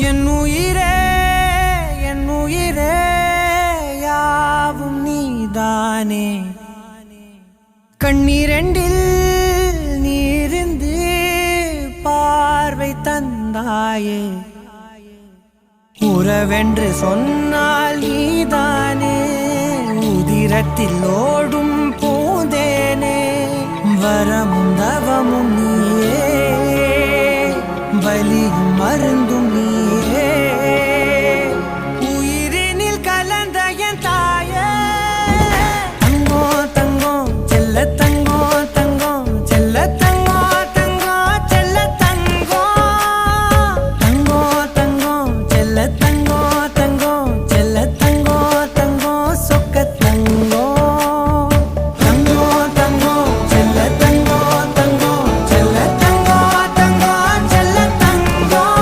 என் உயிரே என் உயிரே யாவும் நீதானே கண்ணீரெண்டில் நீரிந்து பார்வை தந்தாயே உறவென்று சொன்னால் நீதானே உதிரத்தில் ஓடும் பூந்தேனே வரமும் தவமும் நீயே வலியும் மருந்தும் நீயே உயிரினில் கலந்த என் தாயே தங்கோ தங்கோ செல்ல